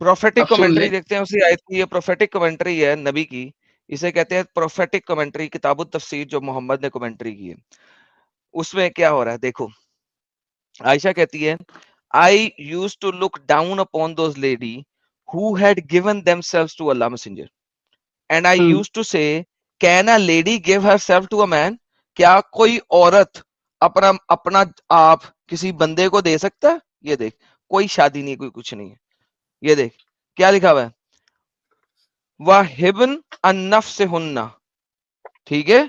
Prophetic اب سن لے. Commentary دیکھتے ہیں اسی آیت کی. یہ پروفیٹک کمنٹری ہے نبی کی, اسے کہتے ہیں پروفیٹک کمنٹری, کتاب التفسیر جو محمد نے کمنٹری کی ہے. اس میں کیا ہو رہا ہے دیکھو. عائشہ کہتی ہے I used to look down upon those lady who had given themselves to Allah messenger and I used to say can a lady give herself to a man? کیا کوئی عورت اپنا آپ کسی بندے کو دے سکتا ہے؟ یہ دیکھ, کوئی شادی نہیں, کوئی کچھ نہیں ہے. یہ دیکھ کیا لکھا ہوا ہے, وَهِبْنَ النَّفْسِهُنَّ, ٹھیک ہے,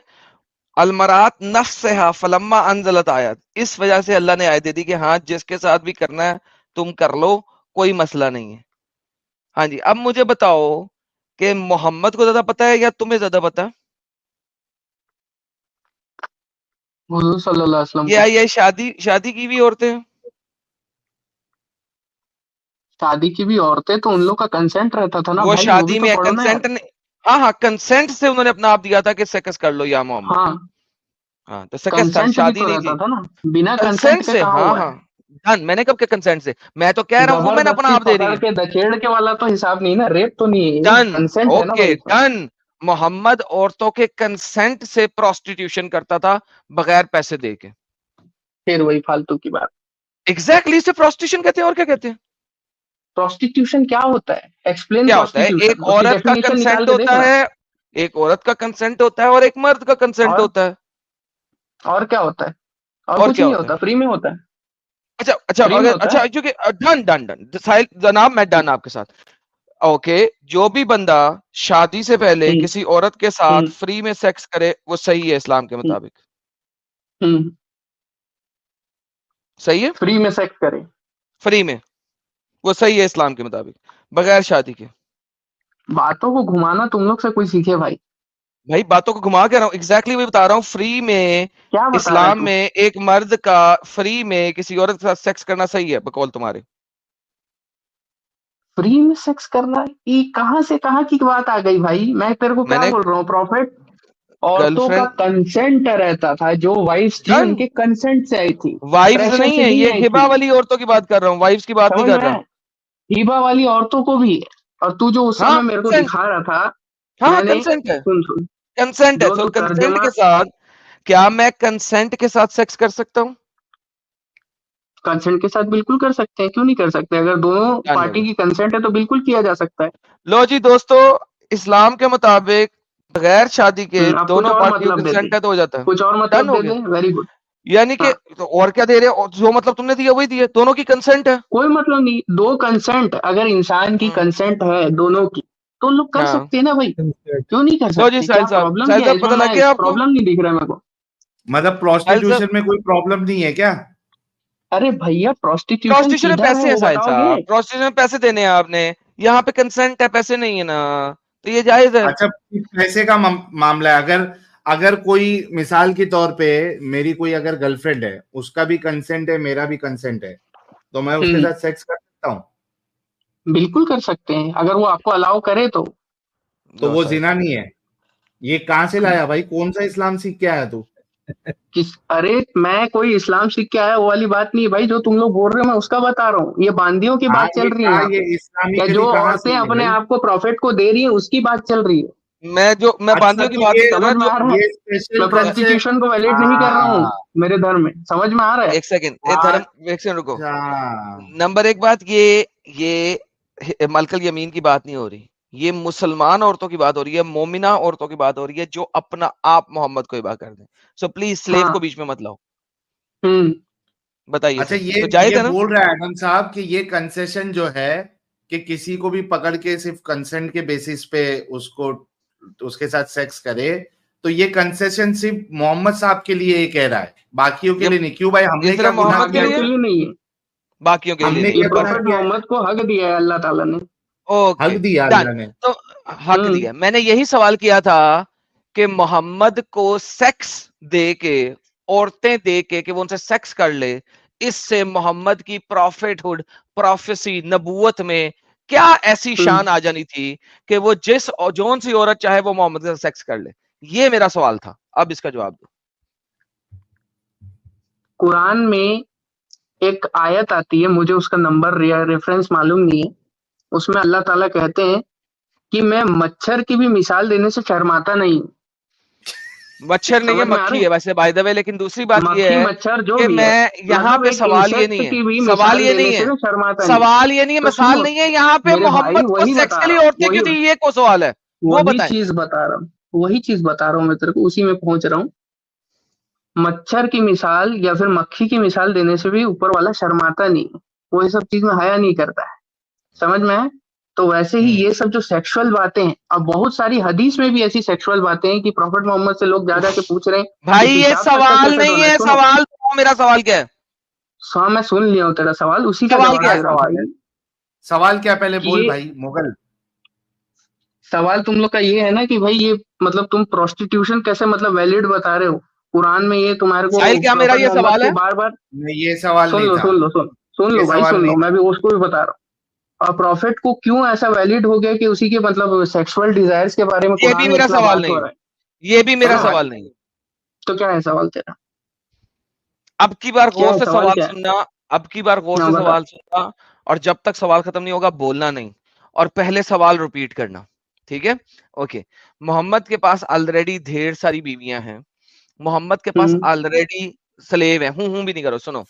المرات نفسها فلما انزلت آیات, اس وجہ سے اللہ نے آیت دے دی کہ ہاں جس کے ساتھ بھی کرنا ہے تم کر لو, کوئی مسئلہ نہیں ہے. ہاں جی, اب مجھے بتاؤ کہ محمد کو زیادہ پتا ہے یا تمہیں زیادہ پتا ہے؟ حضور صلی اللہ علیہ وسلم یہ شادی کی بھی عورتیں, شادی کی بھی عورتیں, تو ان لوگ کا کنسنٹ رہتا تھا نا وہ بھائی, وہ بھی شادی تو میں پڑھو نا یار. کنسنٹ ہاں کنسنٹ سے انہوں نے اپنا آپ دیا تھا کہ سیکس کر لو یا محمد. ہاں ہاں تو سیکس تھا, کنسنٹ بھی شادی تو نہیں رہتا تھی. تھا نا, بنا کنسنٹ کنسنٹ کے سے, کہاں ہاں ہوا ہاں ہے. ڈن. میں نے کب کہ کنسنٹ سے, میں تو کہہ رہا ہوں وومن اپنا زبردستی آپ دے رہی پکڑ ہے. کے دچیڑ کے والا تو حساب نہیں نا, ریپ تو نہیں ہے, ڈن, کنسنٹ ہے نا اوکے بھائی اس میں. ڈن. محمد عورتوں کے کنسنٹ سے پروسٹیٹیوشن کرتا تھا بغیر پیسے دے کے. پھر وہی فالتو کی بات. ایگزیکٹلی اسے پروسٹیٹیوشن کہتے ہیں, اور کیا کہتے ہیں؟ پروسٹیٹیوشن کیا ہوتا ہے, ایکسپلین کیا ہوتا ہے؟ ایک پروسٹیٹیوشن, اس کی عورت کا ڈیفینیشن نکال کنسنٹ کے دیکھ ہوتا رہا ہے. ہے, ایک عورت کا کنسنٹ ہوتا ہے اور ایک مرد کا کنسنٹ ہوتا ہے. اور کیا ہوتا ہے, اور اور کچھ کیا نہیں ہوتا ہے؟ ہوتا, فری میں ہوتا ہے. اچھا فری میں اگر ہوتا اچھا کیونکہ ڈن ڈن ڈن ساحل جناب, میں ڈن آپ کے ساتھ. اوکے, جو بھی بندہ شادی سے پہلے ہے. کسی عورت کے ساتھ فری میں سیکس کرے وہ صحیح ہے اسلام کے مطابق. صحیح ہے, فری میں سیکس کرے, فری میں, وہ صحیح ہے اسلام کے مطابق بغیر شادی کے. باتوں کو گھمانا تم لوگ سے کوئی سیکھے بھائی. بھائی باتوں کو گھما کے رہا ہوں, ایگزیکٹلی وہی بتا رہا ہوں. فری میں کیا بتا رہا ہے اسلام تو, میں ایک مرد کا فری میں کسی عورت کے ساتھ سیکس کرنا صحیح ہے بقول تمہارے. فری میں سیکس کرنا, یہ کہاں سے کہاں کی بات آ گئی بھائی. میں تیرے کو میں کیا نے بول رہا ہوں, پروفٹ گرل عورتوں کا فرینڈ کنسنٹ رہتا تھا, جو وائفز تھی ان ڈن, کے کنسنٹ سے آئی تھی, وائفز پریشر نہیں سے ہے, نہیں یہ آئی ہبا تھی. والی عورتوں کی بات کر رہا ہوں, وائفز کی بات نہیں سمجھ کر میں رہا. آیا, ہیبا والی عورتوں کو بھی. اور تو جو اس ہاں سمے میرے کو کنسنٹ, دکھا رہا تھا, ہاں میں نے کنسنٹ ہے, سن کنسنٹ ہے. جو سو تو کنسنٹ ترجمہ, کے ساتھ کیا میں کنسنٹ کے ساتھ سیکس کر سکتا ہوں؟ کنسنٹ کے ساتھ بالکل کر سکتے ہیں, کیوں نہیں کر سکتے, اگر دونوں ڈن ہو پارٹی گیا. کی کنسنٹ ہے تو بالکل کیا جا سکتا ہے. لو جی دوستو, اسلام کے مطابق بغیر شادی کے اب کچھ دونوں اور پارٹیوں مطلب دے دے, کنسنٹ ہے تو ہو جاتا ہے. کچھ اور ڈن مطلب ہو دے گیا. دے, ویری گڈ. یعنی کہ ہاں, تو اور کیا دے رہے, جو مطلب تم نے دیا وہی دیا, دونوں کی کنسنٹ ہے. کوئی مطلب نہیں, دو کنسنٹ اگر انسان کی ہوں، کنسنٹ ہے دونوں کی, تو لوگ کر ہاں. سکتے ہیں نا بھائی, کیوں نہیں کر لو جی سکتے, ساحل کیا صاحب, پرابلم ساحل کیا ہے صاحب اس میں, پتہ لگ میں گیا آپ کو؟ پرابلم نہیں دکھ رہا ہے میرے کو. مطلب ساحل صاحب, پروسٹیٹیوشن میں کوئی پرابلم نہیں ہے کیا؟ ارے بھیا پروسٹیٹیوشن پروسٹیوشن میں کدھر ہے پیسے ہیں وہ ساحل بتاؤ گے. صاحب, پروسٹیوشن میں پیسے دینے ہیں آپ نے, یہاں پہ کنسنٹ ہے, پیسے نہیں ہے نا, تو یہ جائز ہے. اچھا پیسے کا معاملہ ہے, اگر کوئی مثال کے طور پہ میری کوئی اگر گرل فرینڈ ہے, اس کا بھی کنسنٹ ہے, میرا بھی کنسنٹ ہے, تو میں اس کے ساتھ سیکس کر سکتا ہوں؟ بالکل کر سکتے ہیں, اگر وہ آپ کو الاؤ کرے تو. تو وہ زنا نہیں ہے؟ یہ کہاں سے لایا بھائی, کون سا اسلام سیکھ کے آیا تو؟ ارے میں کوئی اسلام سیکھ کے آیا وہ والی بات نہیں بھائی, جو تم لوگ بول رہے ہو میں اس کا بتا رہا ہوں. یہ باندیوں کی ہاں بات چل یہ رہی ہے کہاں, یہاں پہ, یہ یا جو اسلامکلی کہاں عورتیں صحیح ہے اپنے بھائی؟ آپ کو پروفٹ کو دے رہی ہیں اس کی بات چل رہی ہے. میں اچھا باندیوں کی تو بات نہیں کر سمجھ رہا میں جو. آ رہا ہے, یہ میں اسپیشل کیسے, پروسٹیٹیوشن کو ویلیڈ نہیں کر رہا ہوں ہاں میرے دھرم میں, سمجھ میں آ رہا ہے. ایک سیکنڈ, ایک سیکنڈ رکو. اچھا نمبر ایک بات, یہ ملک الیمین کی بات نہیں ہو رہی, یہ مسلمان عورتوں کی بات ہو رہی ہے, مومنہ عورتوں کی بات ہو رہی ہے جو اپنا آپ محمد کو ہبا کر دیں. سو پلیز سلیو ہاں, کو بیچ میں مت لاؤ. ہوں, بتائیے اچھا, سر, تو جائز یہ ہے نا؟ بول رہا ہے اعظم صاحب کہ یہ کنسیشن جو ہے کہ کسی کو بھی پکڑ کے صرف کنسنٹ کے بیسس پہ اس کے ساتھ سیکس کرے, تو یہ کنسیشن صرف محمد صاحب کے لیے یہ کہہ رہا ہے, باقیوں کے لیے نہیں. کیوں بھائی, ہم یہ نے کیا صرف گناہ محمد کے کیا باقیوں لیے, کے لیے نہیں ہے, باقیوں کے ہم لیے نے نہیں یہ ہے. کیا گناہ پروفٹ کیا ہے؟ محمد کو حق دیا ہے اللہ تعالیٰ نے. اوکے حق دیا ڈن. اللہ نے. تو حق ہوں, دیا. میں نے یہی سوال کیا تھا کہ محمد کو سیکس دے کے, عورتیں دے کے کہ وہ ان سے سیکس کر لے, اس سے محمد کی پروفٹ ہوڈ, پروفیسی, نبوت میں کیا ایسی ہوں. شان آ جانی تھی کہ وہ جون سی عورت چاہے وہ محمد کے ساتھ سیکس کر لے. یہ میرا سوال تھا, اب اس کا جواب دو. قرآن میں ایک آیت آتی ہے, مجھے اس کا نمبر ریفرنس معلوم نہیں ہے, اس میں اللہ تعالیٰ کہتے ہیں کہ میں مچھر کی بھی مثال دینے سے شرماتا نہیں ہوں. مچھر نہیں ہے، سمجھ میں آ مکھی رہی ہے ویسے بائی دا وے. لیکن دوسری بات یہ مکھی ہے مچھر جو کہ بھی ہے، میں یہاں مطلب پہ ایک سوال یہ انسیکٹ نہیں کی بھی ہے، سوال مثال یہ دینے نہیں سے ہے، میں شرماتا نہیں. سوال یہ نہیں ہے، تو مثال سنو نہیں ہے. یہاں پہ میرے بھائی، محمد کو وہی سیکس بتا کے رہا لیے ہوں، عورتیں کیوں تھی، یہ کو سوال ہے وہ وہی بتائیں. چیز بتا رہا ہوں، وہی چیز بتا رہا ہوں میں تیرے کو، اسی میں پہنچ رہا ہوں. مچھر کی مثال یا پھر مکھی کی مثال دینے سے بھی اوپر والا شرماتا نہیں، وہ یہ سب چیز میں حیا نہیں کرتا ہے. سمجھ میں ہے؟ تو ویسے ہی یہ سب جو سیکشول باتیں ہیں، اب بہت ساری حدیث میں بھی ایسی سیکشول باتیں ہیں کہ پروفٹ محمد سے لوگ جا جا کے پوچھ رہے ہیں کہ بھائی یہ پیشاب تک کا سوال کیسے نہیں دھونا ہے. ہے، سنو، سوال تو میرا سوال کیا ہے؟ میں سن لیا ہوں تیرا سوال، اسی کا سوال جواب کیا دے ہے؟ رہا ہوں سوال ہے، بھائی. سوال کیا پہلے بول کہ بھائی مغل. سوال تم لوگ کا یہ ہے نا کہ بھائی یہ مطلب تم پروسٹیٹیوشن کیسے مطلب ویلڈ بتا رہے ہو. قرآن میں یہ تمہارے کو ساحل کیا میرا پروفٹ یہ محمد سوال کے ہے؟ بار بار نہیں یہ سوال سن نہیں لو تھا، سن لو سن یہ لو بھائی، سوال سن لو، نہیں میں تھا. بھی اس کو بھی بتا رہا ہوں. اور پروفٹ کو کیوں ایسا ویلڈ ہو گیا کہ اسی کے مطلب سیکشول ڈیزائرز کے بارے میں یہ بھی قرآن میں میرا اتنا سوال بات نہیں ہو ہے، رہا ہے. یہ بھی میرا ہے نا؟ سوال نہیں ہے. تو کیا ہے سوال تیرا؟ اب کی بار کیا غور ہے سے سوال، سوال کیا ہے؟ سننا، اب کی بار غور ہاں سے بتا. سوال سننا، اور جب تک سوال ختم نہیں ہوگا بولنا نہیں، اور پہلے سوال ریپیٹ کرنا، ٹھیک ہے؟ اوکے. محمد کے پاس آلریڈی ڈھیر ساری بیویاں ہیں، محمد کے پاس آلریڈی سلیو ہیں. ہوں بھی نہیں کرو، سنو.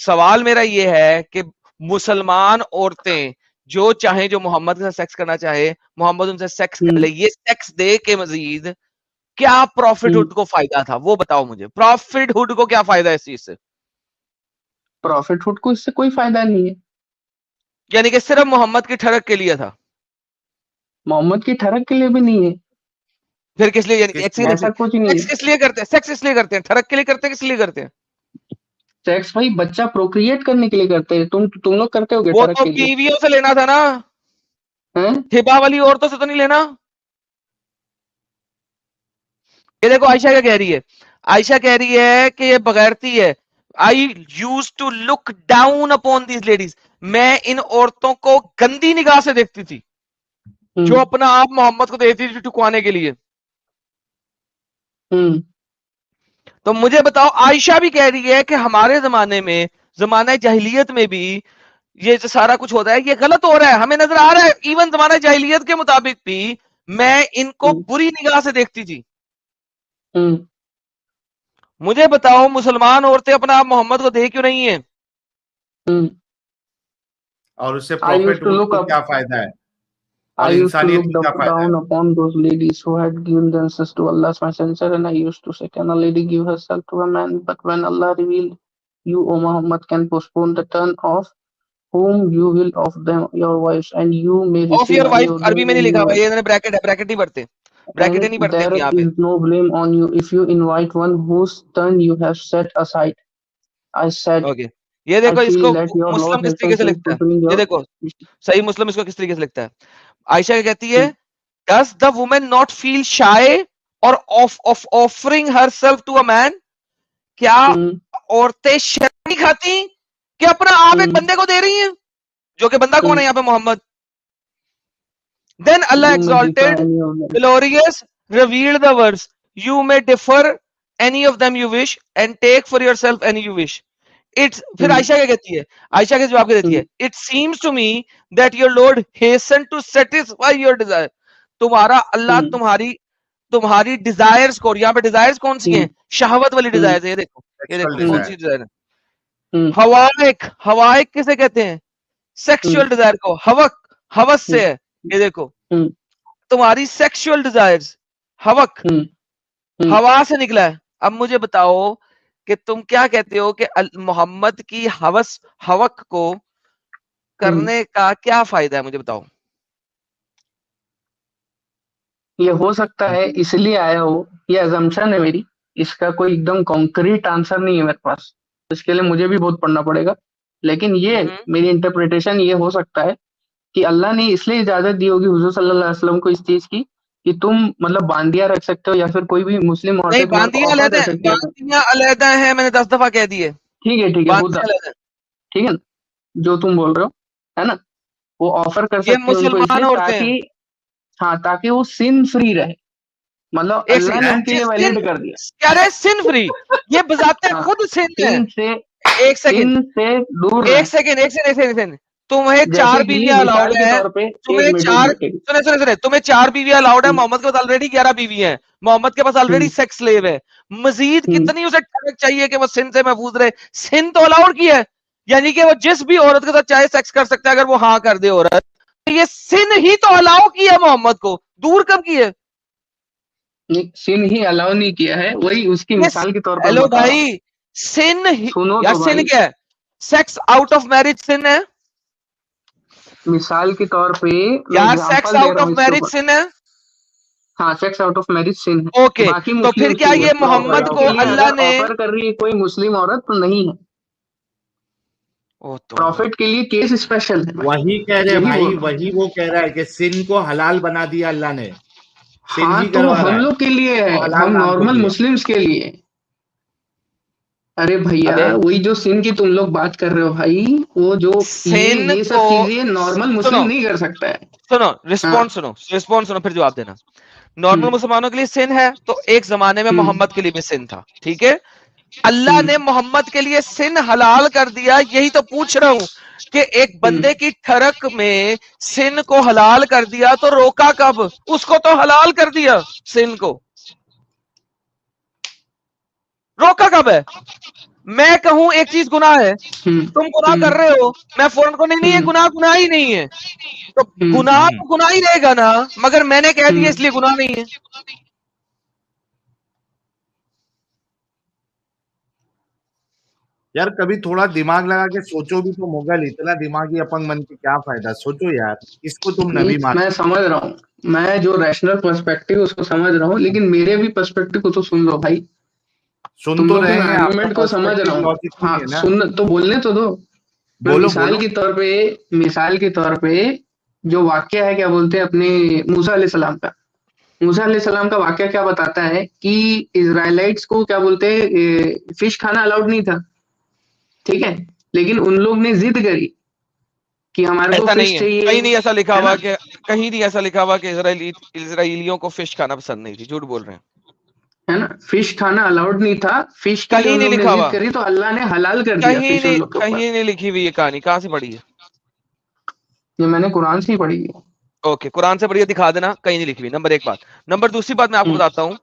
سوال میرا یہ ہے کہ مسلمان عورتیں جو چاہیں، جو محمد کے ساتھ سیکس کرنا چاہے، محمد ان سے سیکس کر لے. یہ سیکس دے کے مزید کیا پروفٹ ہوڈ کو فائدہ تھا، وہ بتاؤ مجھے. پروفٹ ہوڈ کو کیا فائدہ ہے اس چیز سے؟ پروفٹ ہوڈ کو اس سے کوئی فائدہ نہیں ہے. یعنی کہ صرف محمد کی ٹھڑک کے لیے تھا؟ محمد کی ٹھڑک کے لیے بھی نہیں ہے. پھر کس لیے؟ یعنی ایسا کچھ نہیں سیکس ہے. کس لیے کرتے ہیں؟ سیکس اس لیے کرتے ہیں، ٹھڑک کے لیے کرتے ہیں، کس لیے کرتے ہیں؟ سیکس بھائی بچہ پروکریٹ کرنے کے لیے کرتے ہیں. تم لوگ کرتے ہو گے وہ ٹھڑک تو کے لیے؟ بیویوں سے لینا تھا نا، ہیں؟ ہبا والی عورتوں سے تو نہیں لینا. یہ دیکھو عائشہ کیا کہہ رہی ہے، عائشہ کہہ رہی ہے کہ یہ بغیرتی ہے. I used to look down upon these ladies. میں ان عورتوں کو گندی نگاہ سے دیکھتی تھی جو اپنا آپ محمد کو دیکھتی تھی ٹکوانے کے لیے. تو مجھے بتاؤ، عائشہ بھی کہہ رہی ہے کہ ہمارے زمانے میں، زمانہ جاہلیت میں بھی یہ جو سارا کچھ ہوتا ہے یہ غلط ہو رہا ہے، ہمیں نظر آ رہا ہے. ایون زمانہ جاہلیت کے مطابق بھی میں ان کو بری نگاہ سے دیکھتی تھی. مجھے بتاؤ مسلمان عورتیں اپنا آپ محمد کو دیکھ کیوں نہیں ہیں؟ اور اس سے I used پروفٹ to ہوڈ look کو up. کیا فائدہ ہے I اور used to انسانیت look کو کیا فائدہ down ہے؟ upon those ladies who had given themselves to Allah's messenger, and I used to say, can a lady give herself to a man? But when Allah revealed, you, O Muhammad, can postpone the turn of whom you will of them, your wives, and you may of receive your any wife of them عربی میں نہیں whom لکھا you ہوا، will. یہ bracket ہے، bracket نہیں پڑھتے، bracket نہیں And پڑھتے there یہاں پہ. is no blame on you if you invite one whose turn you have set aside. I said, okay. یہ I دیکھو اس feel کو that your مسلم Lord کس طریقے سے himself is لکھتا ہے، fulfilling یہ your. دیکھو صحیح مسلم اس کو کس طریقے سے لکھتا ہے. عائشہ کیا کہتی ہے، does the woman not feel shy or of offering herself to a man؟ کیا عورتیں شرم نہیں کھاتی کہ اپنا آپ ایک بندے کو دے رہی ہیں، جو کہ بندہ کون ہے یہاں پہ؟ محمد. Then Allah You may differ exalted, any of them. glorious, revealed the words, you may differ any of them you wish and take for yourself any you wish. پھر عائشہ کیا کہتی ہے، عائشہ کے جواب کیا دیتی ہے، it seems to me that your Lord hastened to satisfy your desire. تمہارا اللہ تمہاری ڈیزائرز کو، یہاں پہ ڈیزائرز کون سی ہیں؟ شہوت والی ڈیزائرز. یہ دیکھو Sexual کون desire. سی ڈیزائر ہے؟ ہوائق کسے کہتے ہیں؟ سیکشل ڈیزائر کو. ہوس سے ہے. یہ دیکھو تمہاری سیکشل ڈیزائرز، ہوق ہوا سے نکلا ہے. اب مجھے بتاؤ کہ تم کیا کہتے ہو کہ محمد کی ہوق کو کرنے کا کیا فائدہ ہے؟ مجھے بتاؤ. یہ ہو سکتا ہے اس لیے آیا ہو، یہ ازمپشن ہے میری، اس کا کوئی ایک دم کانکریٹ آنسر نہیں ہے میرے پاس، اس کے لیے مجھے بھی بہت پڑھنا پڑے گا. لیکن یہ میری انٹرپریٹیشن یہ ہو سکتا ہے کہ اللہ نے اس لیے اجازت دی ہوگی حضور صلی اللہ علیہ وسلم کو اس چیز کی کہ تم مطلب باندیاں رکھ سکتے ہو یا پھر کوئی بھی مسلم نہیں، عورتیں تمہارے کو باندیاں آفر علیحدہ کر ہیں، سکتی ہے. باندیاں علیحدہ ہیں، میں نے 10 دفعہ کہہ دیے. ٹھیک ہے باندیاں علیحدہ ہیں. ٹھیک ہے نا جو تم بول رہے ہو، ہے نا، وہ آفر کر یہ سکتی ہے ان کو اس مسلمان لیے عورتیں ہیں. تاکہ، ہاں، تاکہ وہ سن فری رہے. مطلب ایک اللہ نے ان کے لیے سیکنڈ، ویلڈ کر دیا. کہہ رہے سن فری، یہ بذات ہاں، خود سن ہے. سن سے ایک سیکنڈ سن سے دور ایک رہے. سیکنڈ ایک سیکنڈ ایک سیکنڈ. تمہیں جیسے چار کہ بیویاں مثال الاؤڈ کے ہیں, طور پہ تمہیں ایک منٹ چار, سنے, تمہیں 4 بیویاں الاؤڈ ہے, محمد کے پاس آلریڈی 11 بیوی ہیں, محمد کے پاس آلریڈی سیکس سلیو ہے, مزید کتنی اسے ٹھڑک چاہیے کہ وہ سن سے محفوظ رہے؟ سن تو الاؤڈ کی ہے, یعنی کہ وہ جس بھی عورت کے ساتھ چاہے سیکس کر سکتا ہے اگر وہ ہاں کر دے عورت. یہ سن ہی تو الاؤ کیا محمد کو, دور کب کی ہے؟ سن ہی الاؤ نہیں کیا ہے, وہی اس کی مثال کے طور پر ہیلو بتا رہا ہوں. بھائی, سن سنو یا تو سن بھائی, کیا ہے؟ سیکس آؤٹ آف میرج سن ہے مثال کے طور پہ میں یار, سیکس اگزامپل دے آؤٹ رہا آف ہوں اس کے میرج اوپر. سن ہے. ہاں سیکس آؤٹ آف میرج سن ہے. اوکے, باقی تو پھر مسلم کیا کے لیے یہ محمد allow کو کے لیے کرتے ہیں. اللہ اگر نے, آفر کر رہی ہے کوئی مسلم عورت تو نہیں ہے. پروفٹ کے لیے کیس اسپیشل ہے. وہی کہہ رہے یہی بھائی, بول رہا ہوں. وہی وہ کہہ رہا ہے کہ سن کو حلال بنا دیا اللہ نے, سن ہاں ہی تو کروا رہا ہم ہے, لوگ کے لیے ہے, اور حلال ہم نام کو نارمل دیا. مسلمس کے لیے. ارے بھیا ابے وہی جو سن کی تم لوگ بات کر رہے ہو بھائی, وہ جو سن یہ کو, سب چیزیں نارمل سنو مسلم نہیں کر سکتا ہے. سنو, ہاں. رسپونس سنو پھر جواب دینا. نارمل ہوں, مسلمانوں کے لیے سن ہے, تو ایک زمانے میں ہوں, محمد کے لیے بھی سن تھا, ٹھیک ہے. اللہ ہوں, نے محمد کے لیے سن حلال کر دیا, یہی تو پوچھ رہا ہوں کہ ایک ہوں. بندے کی ٹھڑک میں سن کو حلال کر دیا تو روکا کب؟ اس کو تو حلال کر دیا, سن کو روکا کب ہے؟ میں کہوں ایک چیز گناہ ہے, تم گناہ کر رہے ہو, میں فوراً کو نہیں یہ گناہ گناہ ہی نہیں ہے, تو گناہ تو گناہ ہی رہے گا نا, مگر میں نے کہہ دیا اس لیے گناہ نہیں ہے. یار کبھی تھوڑا دماغ لگا کے سوچو بھی تو مغل, اتنا دماغی اپنگ من کے کیا فائدہ, سوچو یار, اس کو تم نبی مان. میں سمجھ رہا ہوں, میں جو ریشنل پرسپیکٹو اس کو سمجھ رہا ہوں, لیکن میرے بھی پرسپیکٹو کو تو سن لو بھائی. سن تم تو لوگ کے رہے میں ہیں, آپ کا آرگومنٹ کو سمجھ رہا پرسپیکٹو ہوں. لاجک ہاں نہیں ہے نا. سن تو بولنے تو دو. میں بولو مثال بولو. کے طور پہ جو واقعہ ہے, کیا بولتے ہیں, اپنے موسیٰ علیہ السلام کا. موسیٰ علیہ السلام کا واقعہ کیا بتاتا ہے کہ اسرائیلائٹس کو کیا بولتے ہیں, فش کھانا الاؤڈ نہیں تھا, ٹھیک ہے, لیکن ان لوگ نے ضد کری کہ ہمارے کو ایسا فش نہیں ہے, چاہیے, کہیں نہیں ایسا لکھا ہے نا. ہوا کہ, کہیں نہیں ایسا لکھا ہوا کہ اسرائیلیوں کو فش کھانا پسند نہیں تھی, جھوٹ بول رہے ہیں. ہے نا, فش کھانا الاؤڈ نہیں تھا, فش کے لیے کہیں ان نہیں لوگ نے لکھا ضد ہوا, کری تو اللہ نے حلال کر دیا کہیں فش ان نہیں, لوگ کے اوپر. کہیں نہیں لکھی ہوئی یہ کہانی, کہاں سے پڑھی ہے؟ یہ میں نے قرآن سے ہی پڑھی ہے. اوکے, قرآن سے پڑھی ہے, دکھا دینا, کہیں نہیں لکھی ہوئی. نمبر ایک بات. نمبر دوسری بات میں آپ کو بتاتا ہوں,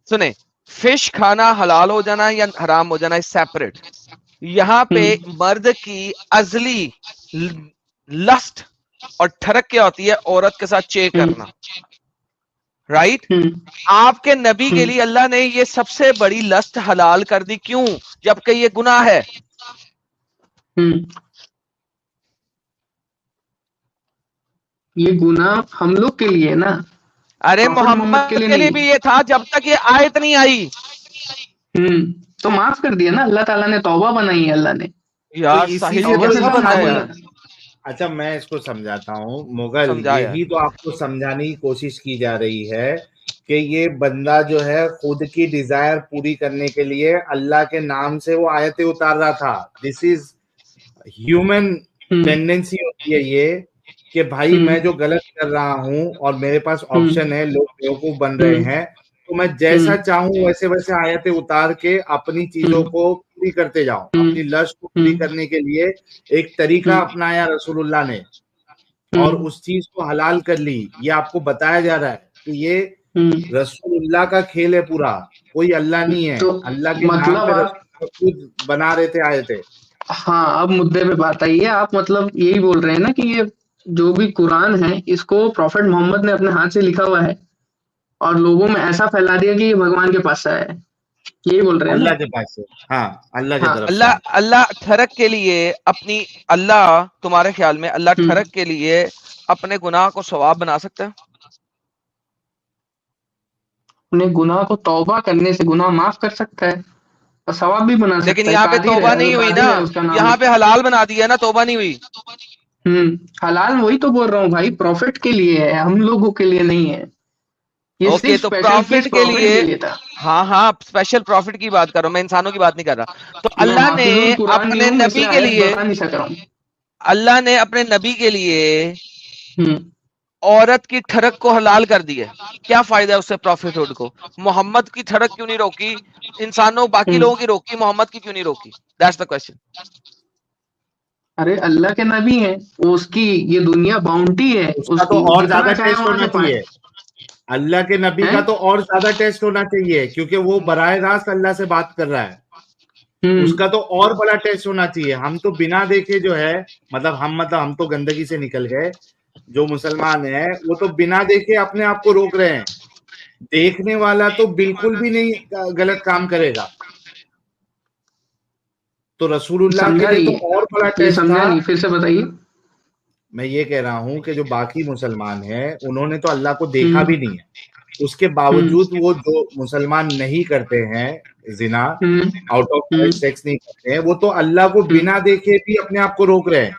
سنیں, فش کھانا حلال ہو جانا یا حرام ہو جانا سیپریٹ. یہاں پہ مرد کی ازلی لسٹ اور ٹھڑک کیا ہوتی ہے؟ عورت کے ساتھ چے کرنا, رائٹ. آپ کے نبی کے لیے اللہ نے یہ سب سے بڑی لسٹ حلال کر دی, کیوں؟ جبکہ یہ گناہ ہے. یہ گناہ ہم لوگ کے لیے نا, ارے پروفٹ محمد کے لیے نہیں. بھی یہ تھا جب تک یہ آیت نہیں آئی. تو معاف کر دیا نا اللہ تعالیٰ نے, توبہ بنائی ہے اللہ نے. تو یار اسی ساحل سے یہ توبہ تو سے کیسا سب بندہ معاف ہے ہو یار؟ جاتا ہے. اچھا میں اس کو سمجھاتا ہوں مغل, سمجھا یار. یہی تو آپ کو سمجھانے کی کوشش کی جا رہی ہے کہ یہ بندہ جو ہے خود کی ڈیزائر پوری کرنے کے لیے اللہ کے نام سے وہ آیتیں اتار رہا تھا. دس از ہیومن ٹینڈنسی ہوتی ہے یہ کہ بھائی میں جو غلط کر رہا ہوں اور میرے پاس آپشن ہے, لوگ بیوقوف بن رہے ہیں, تو میں جیسا چاہوں ویسے ویسے آیتیں اتار کے اپنی چیزوں کو پوری کرتے جاؤں. اپنی لسٹ کو پوری کرنے کے لیے ایک طریقہ اپنایا رسول اللہ نے, اور اس چیز کو حلال کر لی. یہ آپ کو بتایا جا رہا ہے کہ یہ رسول اللہ کا کھیل ہے پورا, کوئی اللہ نہیں ہے. تو اللہ کے نام مطلب پہ آپ, رسول خود بنا رہے تھے آیتیں. ہاں اب مدعے پہ بات آئی ہے. آپ مطلب یہی بول رہے ہیں نا کہ یہ جو بھی قرآن ہے اس کو پروفٹ محمد نے اپنے ہاتھ سے لکھا ہوا ہے اور لوگوں میں ایسا پھیلا دیا کہ یہ بھگوان کے پاس سے آیا ہے, یہی بول رہے ہیں نا. اللہ کے پاس سے, ہاں اللہ کی ہاں, طرف سے. اللہ ٹھڑک کے لیے اپنی, اللہ تمہارے خیال میں اللہ ٹھڑک کے لیے اپنے گناہ کو ثواب بنا سکتا ہے؟ اپنے گناہ کو توبہ کرنے سے گناہ معاف کر سکتا ہے اور ثواب بھی بنا لیکن سکتا ہے. یہاں پہ قادر توبہ ہے, نہیں ہوئی نا, قادر ہے اس کا نام. یہاں پہ حلال بنا دیا نا, توبہ نہیں ہوئی. حلال وہی تو بول رہا ہوں بھائی, پروفٹ کے لیے ہے, ہم لوگوں کے لیے نہیں ہے. یہ اوکے, صرف تو اسپیشل پروفٹ کیس کے پروفٹ لیے, کے لیے تھا. ہاں اسپیشل پروفٹ کی بات کر رہا ہوں میں, انسانوں کی بات نہیں کر رہا. تو میں اللہ نے حافظ القرآن نہیں اپنے ہوں, میں اس نبی لیے کے آیت لیے, بتا نہیں سک رہا ہوں. اللہ نے اپنے نبی کے لیے عورت کی ٹھڑک کو حلال کر دی ہے. کیا فائدہ ہے اس سے پروفٹ ہوڈ کو؟ محمد کی ٹھڑک کیوں نہیں روکی؟ انسانوں باقی لوگوں کی روکی, محمد کی کیوں نہیں روکی؟ That's the question. ارے اللہ کے نبی ہیں، وہ اس کی یہ دنیا باؤنڈری ہے اس اس کا تو کی، اور جتنا زیادہ چاہے ٹیسٹ وہاں ہونا سے پائیں چاہیے. اللہ کے نبی کا ہیں. تو اور زیادہ ٹیسٹ ہونا چاہیے کیونکہ وہ براہ راست اللہ سے بات کر رہا ہے. اس کا تو اور بڑا ٹیسٹ ہونا چاہیے. ہم تو بنا دیکھے جو ہے ہم تو گندگی سے نکل گئے. جو مسلمان ہیں وہ تو بنا دیکھے اپنے آپ کو روک رہے ہیں. دیکھنے والا تو بالکل بھی نہیں غلط کام کرے گا. تو رسول اللہ کے سمجھا لیے تو نہیں، اور بڑا یہ ٹیسٹ سمجھا تھا. نہیں، پھر سے بتائیے. میں یہ کہہ رہا ہوں کہ جو باقی مسلمان ہیں انہوں نے تو اللہ کو دیکھا بھی نہیں ہے. اس کے باوجود وہ جو مسلمان نہیں کرتے ہیں زنا، آؤٹ آف میرج سیکس نہیں کرتے ہیں، وہ تو اللہ کو بنا دیکھے بھی اپنے آپ کو روک رہے ہیں.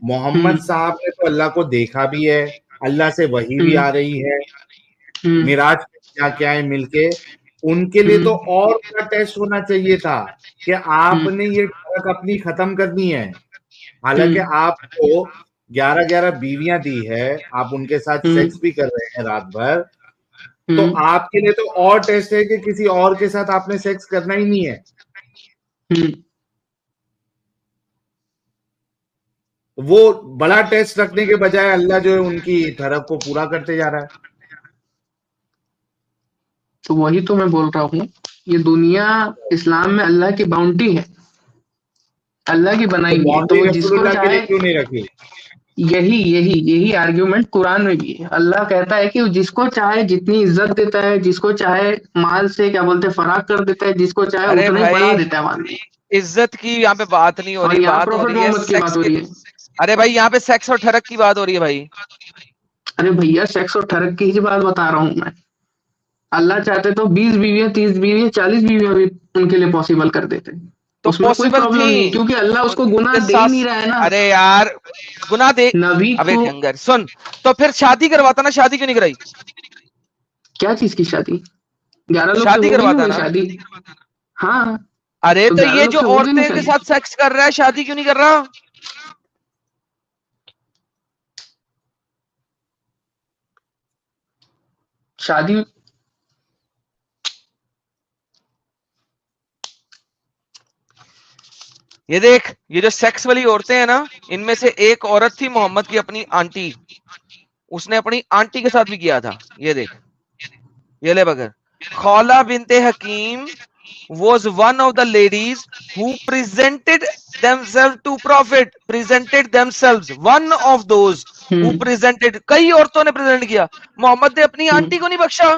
محمد صاحب نے تو اللہ کو دیکھا بھی ہے، اللہ سے وحی بھی آ رہی ہے، معراج کیا کیا ہے مل کے. ان کے لیے تو اور بڑا ٹیسٹ ہونا چاہیے تھا کہ آپ نے یہ ڈرگ اپنی ختم کرنی ہے. حالانکہ آپ کو 11 بیویاں دی ہے، آپ ان کے ساتھ سیکس بھی کر رہے ہیں رات بھر. تو آپ کے لیے تو اور ٹیسٹ ہے کہ کسی اور کے ساتھ آپ نے سیکس کرنا ہی نہیں ہے. وہ بڑا ٹیسٹ رکھنے کے بجائے اللہ جو ہے ان کی طرف کو پورا کرتے جا رہا ہے. تو وہی تو میں بول رہا ہوں، یہ دنیا اسلام میں اللہ کی باؤنڈری ہے، اللہ کی بنائی ہوئی ہے. تو وہ باؤنڈری جس رسول کو اللہ کے لیے چاہے، کیوں نہیں رکھی؟ یہی آرگیومنٹ قرآن میں بھی ہے. اللہ کہتا ہے کہ جس کو چاہے جتنی عزت دیتا ہے، جس کو چاہے مال سے کیا بولتے فراغ کر دیتا ہے، جس کو چاہے ارے اتنا ہی بڑھا بھائی دیتا ہے مال میں. عزت کی یہاں پہ بات نہیں ہو اور رہی، یہاں بات ہو پروفٹ رہی ہے محمد کی بات سیکس ہو کی. رہی ہے. ارے بھائی یہاں پہ سیکس اور ٹھرک کی بات ہو رہی ہے بھائی. ارے بھیا سیکس اور ٹھرک کی ہی بات بتا رہا ہوں میں. اللہ چاہتے تو 20 بیویاں، 30 بیویاں، 40 بیویاں بھی ان کے لیے پاسبل کر دیتے. تو اس میں کوئی پاسبل پرابلم تھی نہیں، کیونکہ اللہ اس کو ان کے گناہ دے ہی ساتھ. نہیں رہا ہے نا. ارے یار گناہ دے. نبی ابے کو ڈھنگر سن، تو پھر شادی کرواتا نا، شادی کیوں نہیں کرائی؟ کیا چیز کی شادی؟ 11 لوگ سے شادی ہو گئی نا کرواتا وہی نا. شادی. ہاں ارے تو تو 11 یہ لوگ جو سے ہو گئی نا عورتیں کے شادی. ساتھ سیکس کر رہا ہے شادی کیوں نہیں کر رہا؟ شادی یہ دیکھ، یہ جو سیکس والی عورتیں ہیں نا، ان میں سے ایک عورت تھی محمد کی اپنی آنٹی، اس نے اپنی آنٹی کے ساتھ بھی کیا تھا. یہ دیکھ، یہ لے بغیر. خولہ بنت حکیم was one of the ladies who presented themselves to prophet. Presented themselves, one of those who presented. کئی عورتوں نے پریزنٹ کیا. محمد نے اپنی آنٹی کو نہیں بخشا،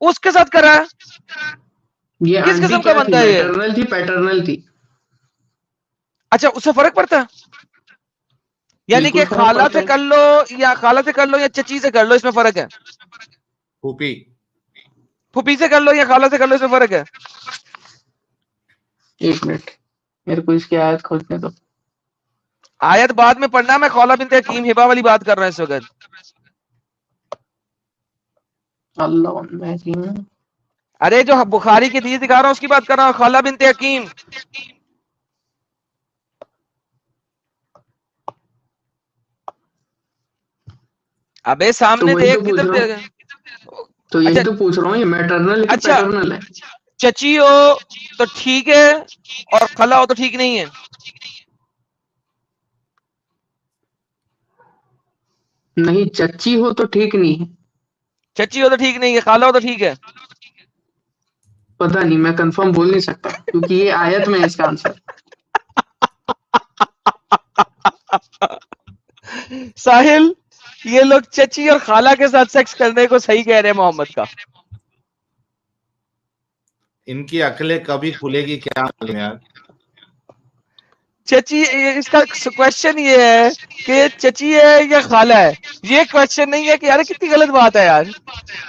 اس کے ساتھ کرا ہے. یہ کس آنٹی قسم کا کیا تھی؟ بندہ ہے یہ؟ میٹرنل تھی پیٹرنل تھی؟ اچھا اس سے فرق پڑتا ہے؟ یعنی کہ بالکل فرق خالہ پڑتا سے ہے. کر لو یا خالہ سے کر لو یا چچی سے کر لو، اس میں فرق ہے. پھوپھی پھوپھی سے کر لو یا خالہ سے کر لو، اس میں فرق ہے. ایک منٹ میرے کو اس کی آیت کھولنے دو. آیت بعد میں پڑھنا، میں خولہ بنت حکیم ہبا والی بات کر رہا ہوں اس وقت. اللہ ارے جو بخاری کی حدیث دکھا رہا ہوں اس کی بات کر رہا ہوں، خولہ بنت حکیم. ابے تو سامنے وہی تو دیکھ پوچھ کدھر رہا دے ہوں، گا. تو اچھا یہی تو پوچھ رہا ہوں، یہ میٹرنل ہے کہ اچھا پیٹرنل ہے؟ چچی ہو تو ٹھیک ہے اور خالہ ہو تو ٹھیک نہیں ہے. نہیں، چچی ہو تو ٹھیک نہیں ہے. چچی ہو تو ٹھیک نہیں ہے، خالہ ہو تو ٹھیک ہے. پتہ نہیں، میں کنفرم بول نہیں سکتا کیونکہ یہ آیت میں ہے اس کا آنسر. ساحل، یہ لوگ چچی اور خالہ کے ساتھ سیکس کرنے کو صحیح کہہ رہے ہیں محمد کا. ان کی عقلیں کبھی کھلے گی کیا معلوم یار. چچی، اس کا کوشچن یہ ہے کہ چچی ہے یا خالہ ہے. یہ کوشچن نہیں ہے کہ یار کتنی غلط بات ہے یار.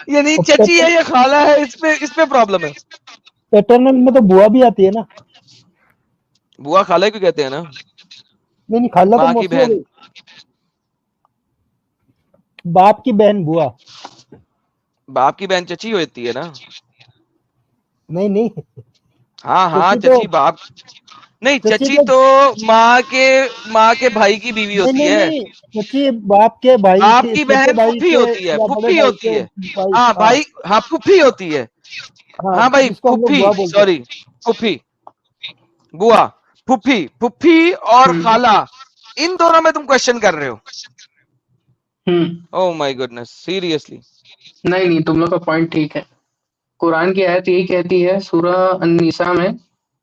یعنی چچی ہے یا خالہ ہے، اس پہ پرابلم ہے. پیٹرنل میں تو بوا بھی آتی ہے نا. بوا خالہ بھی کہتے ہیں نا. نہیں خالہ تو ماں کی موسٹلی ہو بہن. گئی، باپ کی بہن بوا. باپ کی بہن چچی ہوتی ہے نا. نہیں ہاں چچی باپ نہیں، چچی تو ماں کے بھائی کی بیوی ہوتی ہے. نہیں چچی باپ کے بھائی باپ کے کی چھوٹے بہن بھائی پھوپھی کے ہوتی ہے، یا بڑے پھوپھی بھائی ہوتی کے ہے. بھائی. ہاں بھائی، ہاں پھوپھی ہوتی ہے. ہاں ہاں بھائی جس کو ہم لوگ پھوپھی، بوا بولتے ہیں. سوری پھوپھی، بوا. پھپھی پھپھی اور خالہ ان دونوں میں تم کوشچن کر رہے ہو. او مائی گڈنس سیریسلی. نہیں تم لوگ کا پوائنٹ ٹھیک ہے. قرآن کی آیت یہی کہتی ہے سورہ النساء میں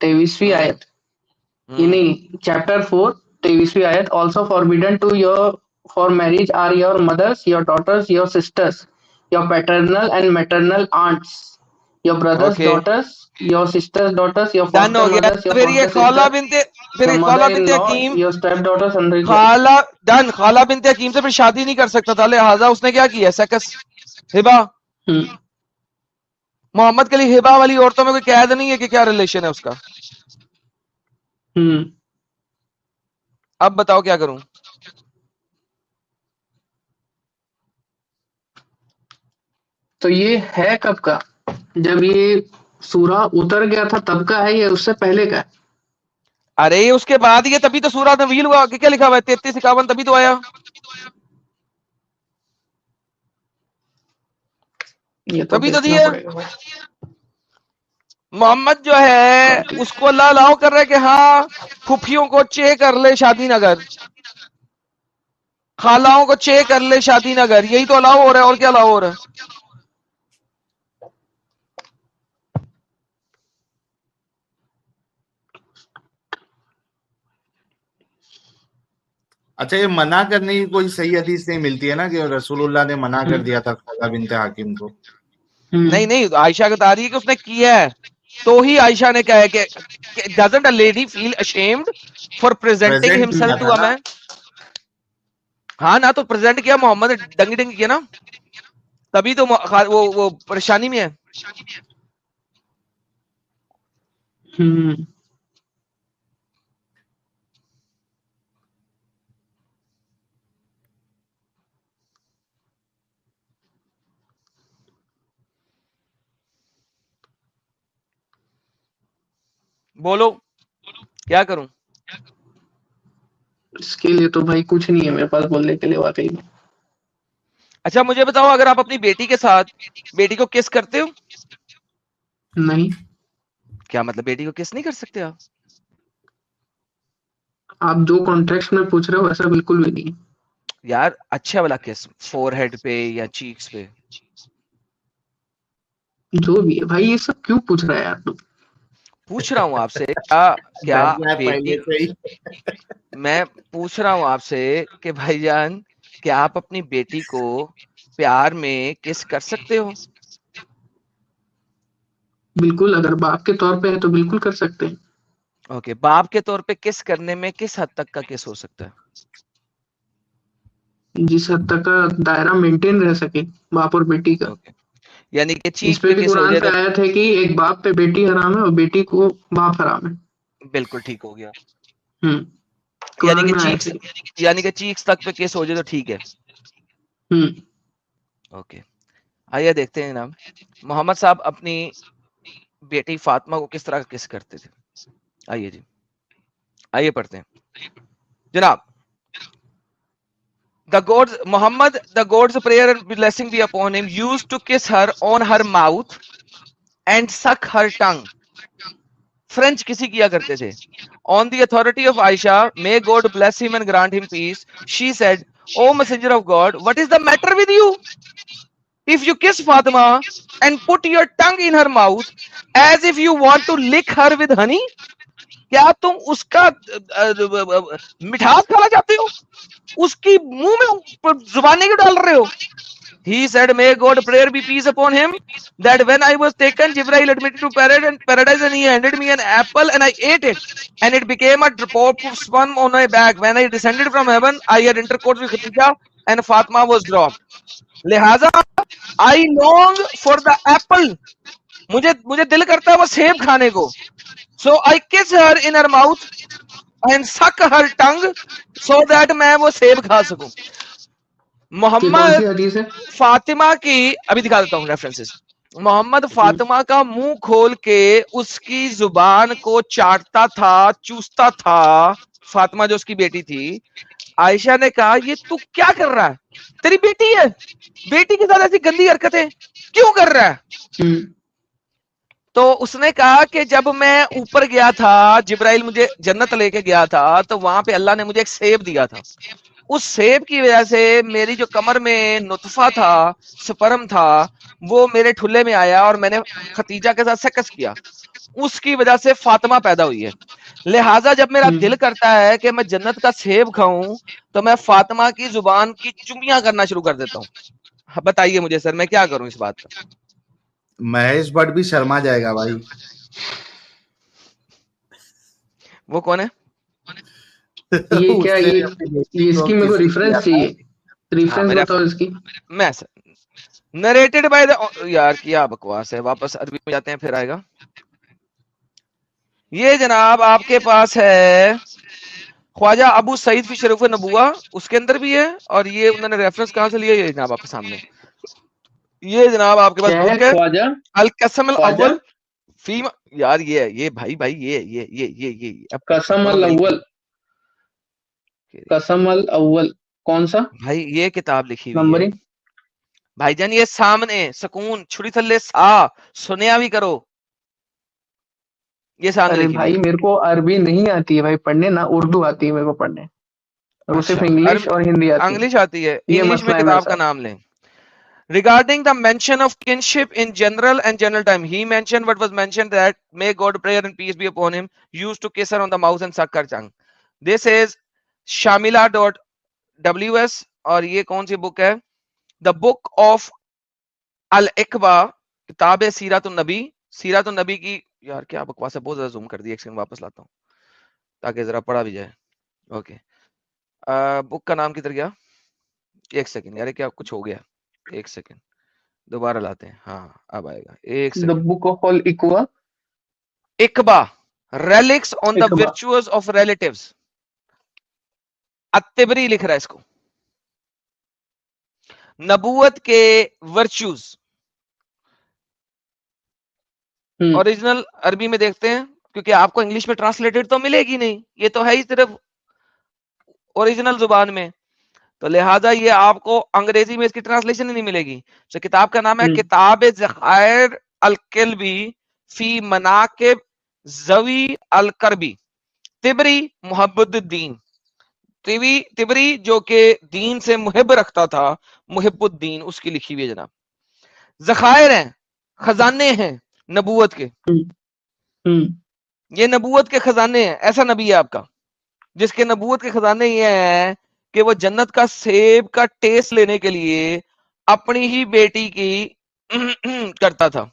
23ویں آیت یعنی چیپٹر 4 23ویں آیت, also forbidden to your for marriage are your mothers, your daughters, your sisters, your paternal and maternal aunts, your brother's daughters, your sister's daughters, your foster mothers, your foster sisters, your mother-in-law, your stepdaughters and خالہ بنت حکیم سے پھر شادی نہیں کر سکتا تھا, لہٰذا اس نے کیا کیا, سیکس, ہبا. محمد کے لیے ہبا والی عورتوں میں کوئی قید نہیں ہے کہ کیا ریلیشن ہے اس کا. اب بتاؤ کیا کروں. تو یہ ہے کب کا, جب یہ سورہ اتر گیا تھا تب کا ہے یا اس سے پہلے کا ہے؟ ارے اس کے بعد یہ تبھی تو سورہ نویل ہوا, کیا لکھا ہوا ہے 33-51 تبھی تو آیا. تبھی تو دیا. محمد جو ہے اس کو اللہ الاؤ کر رہے کہ ہاں پھپھیوں کو چے کر لے شادی نہ کر, خالاؤں کو چے کر لے شادی نہ کر, یہی تو الاؤ ہو رہا ہے, اور کیا الاؤ ہو رہا ہے. اچھا یہ منع کرنے کی کوئی صحیح حدیث نہیں ملتی ہے نا کہ رسول اللہ نے منع کر دیا تھا خالہ بنت حاکم کو؟ نہیں عائشہ بتا رہی ہے کہ اس نے کیا ہے, تو ہی عائشہ نے کہا ہے کہ doesn't a lady feel ashamed for presenting himself to a man. ہاں نا, تو پریزنٹ کیا محمد نے, ڈنگی ڈنگی کیا نا, تبھی تو وہ پریشانی میں ہے. بولو کیا کروں. اس کے لیے تو بھائی کچھ نہیں ہے میرے پاس بولنے کے لیے واقعی میں. اچھا مجھے بتاؤ, اگر آپ اپنی بیٹی کے ساتھ بیٹی کو کس کرتے ہو؟ نہیں. کیا مطلب بیٹی کو کس نہیں کر سکتے آپ؟ آپ جو کانٹیکسٹ میں پوچھ رہے ہو ایسا بالکل بھی نہیں یار. اچھا والا کس, فور ہیڈ پہ یا چیکس پہ؟ جو بھی ہے بھائی, یہ سب کیوں پوچھ رہا ہے یار تو؟ پوچھ رہا ہوں آپ سے کیا بیٹی, میں پوچھ رہا ہوں آپ سے کہ بھائی جان کیا آپ اپنی بیٹی کو پیار میں کس کر سکتے ہو؟ بالکل, اگر باپ کے طور پہ ہے تو بالکل کر سکتے ہیں. اوکے, باپ کے طور پہ کس کرنے میں کس حد تک کا کس ہو سکتا ہے؟ جس حد تک کا دائرہ مینٹین رہ سکے باپ اور بیٹی کا. یعنی کہ اس چیک پہ پہ بھی کس ہو قرآن جائے سے تو آیت ہے کہ ایک باپ پہ بیٹی حرام ہے اور بیٹی کو باپ حرام ہے. بالکل ٹھیک ہو گیا. قرآن میں آیت ہے. یعنی کہ چیکس تک پہ کس ہو جائے تو ٹھیک ہے. اوکے, آئیے دیکھتے ہیں نام محمد صاحب اپنی بیٹی فاطمہ کو کس طرح کا کس کرتے تھے. آئیے جی, آئیے پڑھتے ہیں جناب. The God's Muhammad, the God's prayer and blessing be upon him, used to kiss her on her mouth and suck her tongue. French kisi kiya karte the. On the authority of Aisha, may God bless him and grant him peace, she said, "O Messenger of God, what is the matter with you? If you kiss Fatima and put your tongue in her mouth as if you want to lick her with honey, کیا تم اس کا مٹھاس کھانا چاہتے ہو, اس کی منہ میں زبانیں کیوں ڈال رہے ہو؟ He said, may God prayer be peace upon him, that when I was taken, Jibreel admitted to paradise and he handed me an apple and I ate it and it became a drop of sperm on my back. When I descended from heaven, I had intercourse with Khadija and Fatima was dropped. لہذا I long for the apple. مجھے دل کرتا ہے وہ سیب کھانے کو. So I kiss her in her mouth and suck her tongue so that میں وہ سیب کھا سکوں. محمد فاطمہ کی ابھی دکھا دیتا ہوں ریفرنسز. محمد فاطمہ کا منہ کھول کے اس کی زبان کو چاٹتا تھا, چوستا تھا. فاطمہ جو اس کی بیٹی تھی, عائشہ نے کہا یہ تو کیا کر رہا ہے, تیری بیٹی ہے, بیٹی کے ساتھ ایسی گندی حرکتیں کیوں کر رہا ہے؟ تو اس نے کہا کہ جب میں اوپر گیا تھا, جبرائیل مجھے جنت لے کے گیا تھا, تو وہاں پہ اللہ نے مجھے ایک سیب دیا تھا. اس سیب کی وجہ سے میری جو کمر میں نطفہ تھا, سپرم تھا, وہ میرے ٹھلے میں آیا اور میں نے ختیجہ کے ساتھ سیکس کیا. اس کی وجہ سے فاطمہ پیدا ہوئی ہے. لہٰذا جب میرا دل کرتا ہے کہ میں جنت کا سیب کھاؤں تو میں فاطمہ کی زبان کی چمیاں کرنا شروع کر دیتا ہوں. بتائیے مجھے سر, میں کیا کروں اس بات کا؟ مہیش بٹ بھی شرما جائے گا بھائی. وہ کون ہے؟ یہ کیا, یہ اس کی میرے کو ریفرنس چاہیے, ریفرنس بتاؤ اس کی. میں نریٹڈ بائی دا, یار کیا بکواس ہے, واپس عربی میں جاتے ہیں پھر آئے گا. یہ جناب آپ کے پاس ہے خواجہ ابو سعید فی شرف نبوہ, اس کے اندر بھی ہے, اور یہ انہوں نے ریفرنس کہاں سے لیا, یہ جناب آپ کے سامنے. یہ جناب آپ کے پاس بک ہے القسم الاول فی, یار یہ بھائی یہ قسم الاول, قسم الاول کون سا بھائی؟ یہ کتاب لکھی ہوئی ہے بھائی جان, یہ سامنے سکون چھڑی تھلے سا سنیا بھی کرو, یہ سامنے ارے لکھی بھائی میرے کو عربی نہیں آتی ہے بھائی پڑھنے, نہ اردو آتی ہے میرے کو پڑھنے, وہ صرف انگلش اور ہندی آتی ہے. انگلش آتی ہے, یہ انگلش میں مسئلہ ہے کتاب میرے کا ساتھ. نام لیں. Regarding the mention of kinship in general and general time, he mentioned what was mentioned that may God prayer and peace be upon him used to kiss her on the mouth and suck her tongue. This is shamila.ws اور یہ کون سی بک ہے؟ The Book of Al-Iqba, کتاب سیرت النبی. سیرت النبی کی, یار کیا بکواس ہے, بہت زیادہ زوم کر دی, ایک سیکنڈ واپس لاتا ہوں تاکہ ذرا پڑھا بھی جائے. اوکے, بک کا نام کدھر گیا؟ ایک سیکنڈ یار, کیا کچھ ہو گیا, ایک سیکنڈ دوبارہ لاتے ہیں, ہاں اب آئے گا, ایک The second. Book of Al-Iqba, اقبا relax on the Iqba. Virtues of relatives. الطبری لکھ رہا ہے اس کو, نبوت کے ورچوز. اوریجنل عربی میں دیکھتے ہیں, کیونکہ آپ کو انگلش میں ٹرانسلیٹڈ تو ملے گی نہیں, یہ تو ہے ہی صرف اوریجنل زبان میں, تو لہٰذا یہ آپ کو انگریزی میں اس کی ٹرانسلیشن ہی نہیں ملے گی. تو کتاب کا نام ہے کتاب ذخائر الکلبی فی مناقب زوی الکربی, تبری محب الدین. تبری جو کہ دین سے محب رکھتا تھا, محب الدین, اس کی لکھی ہوئی ہے جناب. ذخائر ہیں, خزانے ہیں نبوت کے, یہ نبوت کے خزانے ہیں. ایسا نبی ہے آپ کا جس کے نبوت کے خزانے یہ ہیں کہ وہ جنت کا سیب کا ٹیسٹ لینے کے لیے اپنی ہی بیٹی کی کرتا تھا.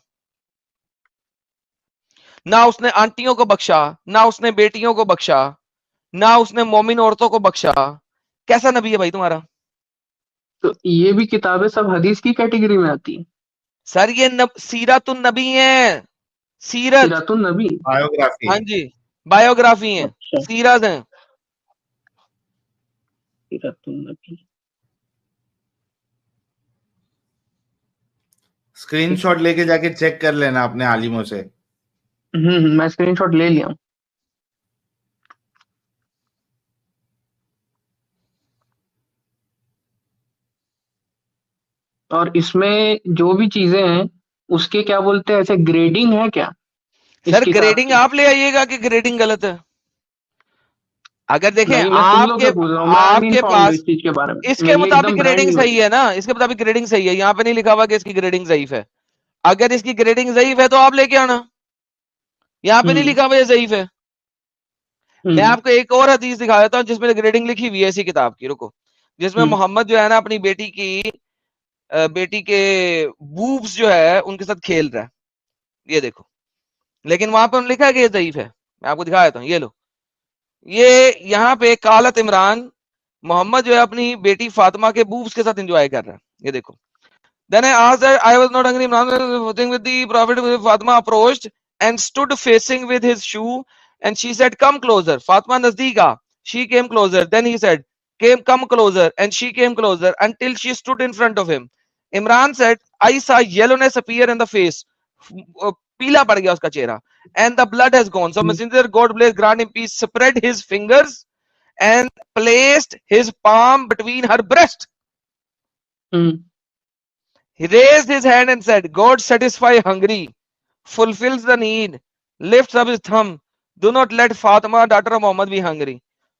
نہ اس نے آنٹیوں کو بخشا, نہ اس نے بیٹیوں کو بخشا, نہ اس نے مومن عورتوں کو بخشا. کیسا نبی ہے بھائی تمہارا؟ تو یہ بھی کتابیں سب حدیث کی کیٹیگری میں آتی ہیں سر, یہ سیرت النبی ہیں, سیرت النبی, بایوگرافی. ہاں جی, بایوگرافی ہیں, اچھا سیرت ہیں. سیرت النبی. اسکرین شاٹ لے کے جا کے چیک کر لینا اپنے عالموں سے. میں اسکرین شاٹ لے لیا ہوں. اور اس میں جو بھی چیزیں ہیں اس کے کیا بولتے ہیں, ایسے گریڈنگ ہے کیا؟ سر گریڈنگ آپ لے آئیے گا کہ گریڈنگ غلط ہے. اگر دیکھیں آپ کے پاس اس کے مطابق گریڈنگ صحیح ہے نا, اس کے مطابق گریڈنگ صحیح ہے. یہاں پہ نہیں لکھا ہوا کہ اس کی گریڈنگ ضعیف ہے. اگر اس کی گریڈنگ ضعیف ہے تو آپ لے کے آنا, یہاں پہ نہیں لکھا ہوا یہ ضعیف ہے. میں آپ کو ایک اور حدیث دکھا دیتا ہوں جس میں گریڈنگ لکھی ہوئی ہے اسی کتاب کی, رکو, جس میں محمد جو ہے نا اپنی بیٹی کے بوبس جو ہے ان کے ساتھ کھیل رہا ہے, یہ دیکھو. لیکن وہاں پہ لکھا ہے کہ یہ ضعیف ہے. میں آپ کو دکھا دیتا ہوں, یہ لو, یہ یہاں پہ قالت عمران, محمد جو ہے اپنی بیٹی فاطمہ کے بوبس کے ساتھ انجوائے کر رہا ہے, یہ دیکھو. Then I asked her, I was not angry. Imran with the Prophet, Fatima approached and stood facing with his shoe, and she said, "Come closer." Fatima nazdika. She came closer. Then he said, "Come closer," and she came closer until she stood in front of him. Imran said, "I saw yellowness appear in the face." Peela pad gaya uska chehra, and the blood has gone. So Messenger, God bless, grant him peace, spread his fingers and placed his palm between her breast. He raised his hand and said, "God satisfy hungry, fulfills the need, lifts up his thumb, do not let Fatima, daughter of Muhammad, be hungry.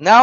Now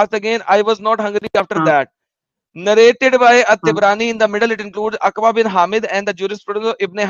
asked again. I was not hungry after that. Narrated by At-Tibrani. In the middle it includes Aqba bin Hamid and the jurisprudence of Ibn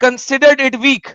considered it weak.